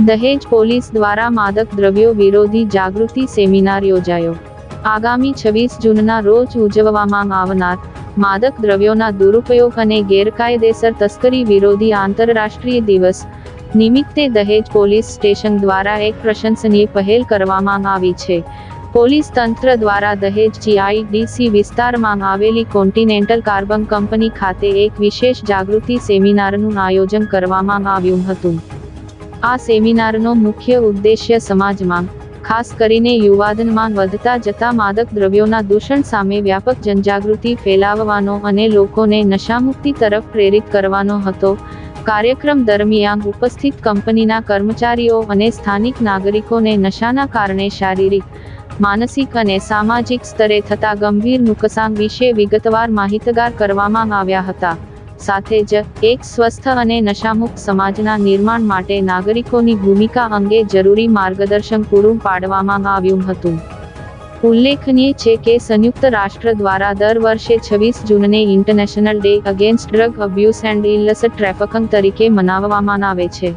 દહેજ પોલીસ દ્વારા માદક દ્રવ્યો વિરોધી જાગૃતિ સેમિનાર યોજાયો। આગામી 26 જૂનના રોજ ઉજવવામાં આવનાર માદક દ્રવ્યોના દુરુપયોગ અને ગેરકાયદેસર તસ્કરી વિરોધી આંતરરાષ્ટ્રીય દિવસ નિમિત્તે દહેજ પોલીસ સ્ટેશન દ્વારા એક પ્રશંસનીય પહેલ કરવામાં આવી છે। પોલીસ તંત્ર દ્વારા દહેજ જીઆઈડીસી વિસ્તારમાં આવેલી કોન્ટિનેન્ટલ કાર્બન કંપની ખાતે એક વિશેષ જાગૃતિ સેમિનારનું આયોજન કરવામાં આવ્યું હતું। આ સેમિનારનો મુખ્ય ઉદ્દેશ્ય સમાજમાં ખાસ કરીને યુવાધનમાં વધતા જતા માદક દ્રવ્યોના દૂષણ સામે વ્યાપક જનજાગૃતિ ફેલાવવાનો અને લોકોને નશામુક્તિ તરફ પ્રેરિત કરવાનો હતો। કાર્યક્રમ દરમિયાન ઉપસ્થિત કંપનીના કર્મચારીઓ અને સ્થાનિક નાગરિકોને નશાના કારણે શારીરિક, માનસિક અને સામાજિક સ્તરે થતા ગંભીર નુકસાન વિશે વિગતવાર માહિતગાર કરવામાં આવ્યા હતા। સાથે જ એક સ્વસ્થ અને નશામુક્ત સમાજના નિર્માણ માટે નાગરિકોની ભૂમિકા અંગે જરૂરી માર્ગદર્શન પૂરું પાડવામાં આવ્યું હતું। ઉલ્લેખનીય છે કે સંયુક્ત રાષ્ટ્ર દ્વારા દર વર્ષે 26 જૂનને international day against drug abuse and illicit trafficking તરીકે મનાવવામાં આવે છે।